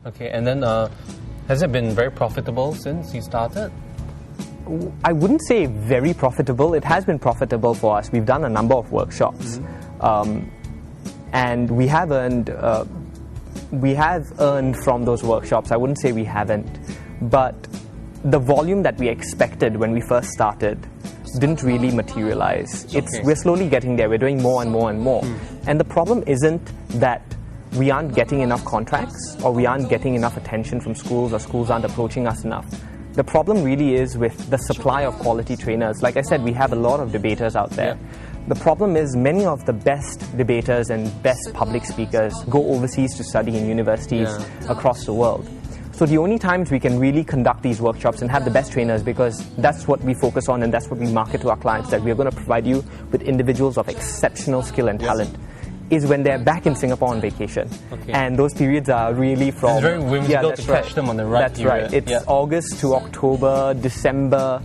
Okay, and then has it been very profitable since you started? I wouldn't say very profitable. It has been profitable for us. We've done a number of workshops, and we have earned from those workshops. I wouldn't say we haven't, but the volume that we expected when we first started didn't really materialize. We're slowly getting there. We're doing more and more and more. And the problem isn't that we aren't getting enough contracts or we aren't getting enough attention from schools or schools aren't approaching us enough. The problem really is with the supply of quality trainers. Like I said, we have a lot of debaters out there. The problem is many of the best debaters and best public speakers go overseas to study in universities across the world. So the only times we can really conduct these workshops and have the best trainers, because that's what we focus on and that's what we market to our clients, that we're going to provide you with individuals of exceptional skill and talent, is when they're back in Singapore on vacation. And those periods are really from... It's very whimsical to catch them on the right period. That's right. It's August to October, December.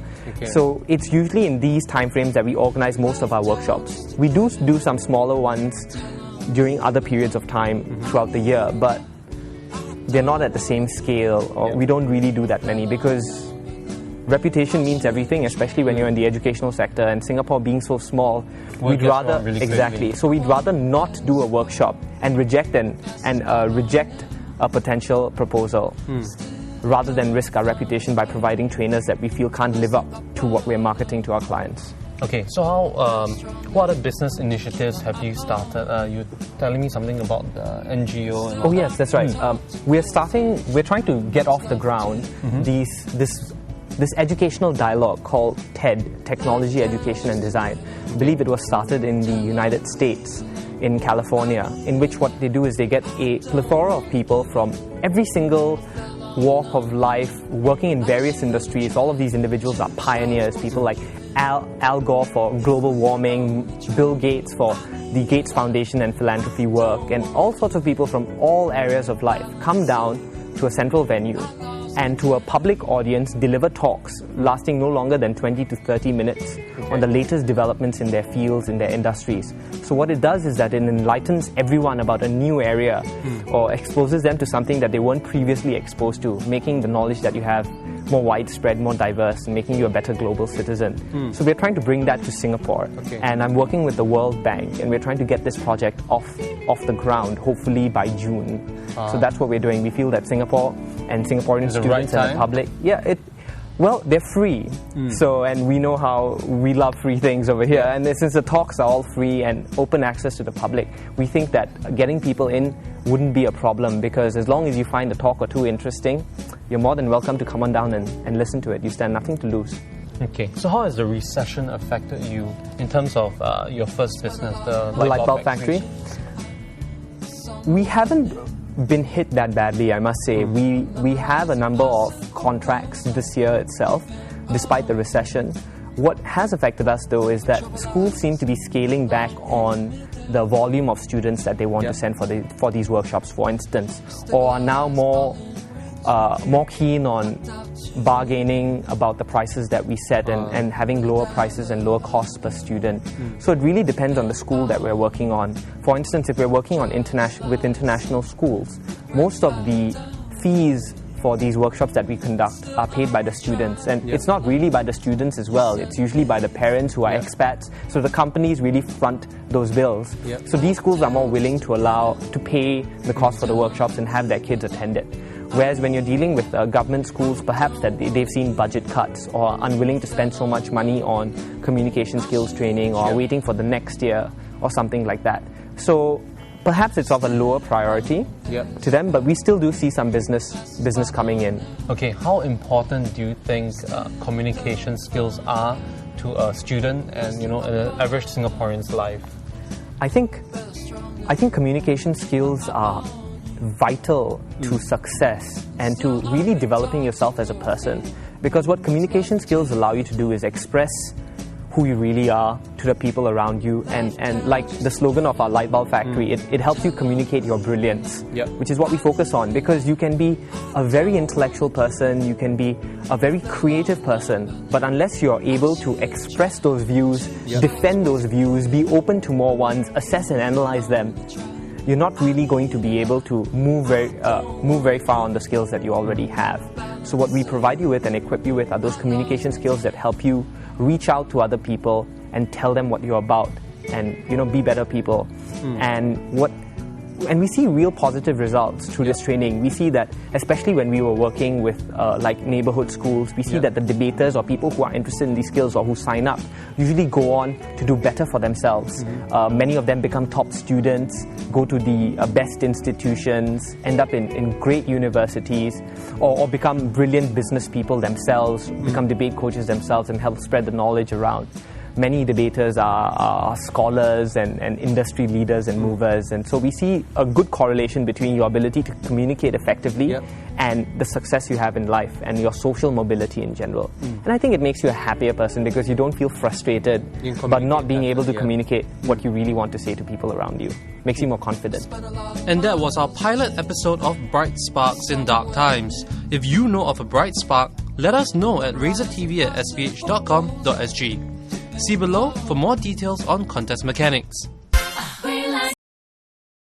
So it's usually in these timeframes that we organize most of our workshops. We do some smaller ones during other periods of time throughout the year, but they're not at the same scale, or we don't really do that many, because reputation means everything, especially when you're in the educational sector, and Singapore being so small, we'd rather so we'd rather not do a workshop and reject a potential proposal rather than risk our reputation by providing trainers that we feel can't live up to what we're marketing to our clients. Okay, so how, what other business initiatives have you started? You're telling me something about the NGO and all yes, that's right. We're trying to get off the ground this educational dialogue called TED, Technology, Education and Design. I believe it was started in the United States, in California, in which what they do is they get a plethora of people from every single walk of life, working in various industries. All of these individuals are pioneers, people like Al Gore for global warming, Bill Gates for the Gates Foundation and philanthropy work, and all sorts of people from all areas of life come down to a central venue and to a public audience deliver talks lasting no longer than 20 to 30 minutes on the latest developments in their fields, in their industries. So what it does is that it enlightens everyone about a new area or exposes them to something that they weren't previously exposed to, making the knowledge that you have more widespread, more diverse, and making you a better global citizen. So we're trying to bring that to Singapore, and I'm working with the World Bank, and we're trying to get this project off the ground, hopefully by June. So that's what we're doing. We feel that Singapore and Singaporean students and the public, they're free. So, and we know how we love free things over here, and since the talks are all free and open access to the public, we think that getting people in wouldn't be a problem, because as long as you find a talk or two interesting, you're more than welcome to come on down and listen to it. You stand nothing to lose. Okay, so how has the recession affected you in terms of your first business, the light bulb factory? We haven't been hit that badly, I must say. We have a number of contracts this year itself, despite the recession. What has affected us, though, is that schools seem to be scaling back on the volume of students that they want to send for these workshops, for instance, or are now more keen on bargaining about the prices that we set and having lower prices and lower costs per student. So it really depends on the school that we're working on. For instance, if we're working on with international schools, most of the fees for these workshops that we conduct are paid by the students, and it's not really by the students as well. It's usually by the parents who are expats, so the companies really front those bills. So these schools are more willing to pay the cost for the workshops and have their kids attend it. Whereas when you're dealing with government schools, perhaps that they've seen budget cuts or are unwilling to spend so much money on communication skills training, or are waiting for the next year or something like that. So perhaps it's of a lower priority to them, but we still do see some business coming in. Okay, how important do you think communication skills are to a student and an average Singaporean's life? I think communication skills are vital to success and to really developing yourself as a person, because what communication skills allow you to do is express who you really are to the people around you, and like the slogan of our light bulb factory, it helps you communicate your brilliance, which is what we focus on, because you can be a very intellectual person, you can be a very creative person, but unless you're able to express those views, defend those views, be open to more ones, assess and analyze them, you're not really going to be able to move very far on the skills that you already have. So what we provide you with and equip you with are those communication skills that help you reach out to other people and tell them what you're about, and be better people. And we see real positive results through this training. We see that, especially when we were working with like neighborhood schools, we see that the debaters or people who are interested in these skills or who sign up usually go on to do better for themselves. Many of them become top students, go to the best institutions, end up in great universities, or become brilliant business people themselves, become debate coaches themselves and help spread the knowledge around. Many debaters are scholars and industry leaders and movers, and so we see a good correlation between your ability to communicate effectively and the success you have in life and your social mobility in general. And I think it makes you a happier person because you don't feel frustrated but not being able to communicate what you really want to say to people around you. Makes you more confident. And that was our pilot episode of Bright Sparks in Dark Times. If you know of a bright spark, let us know at RazorTV@svh.com.sg. See below for more details on contest mechanics.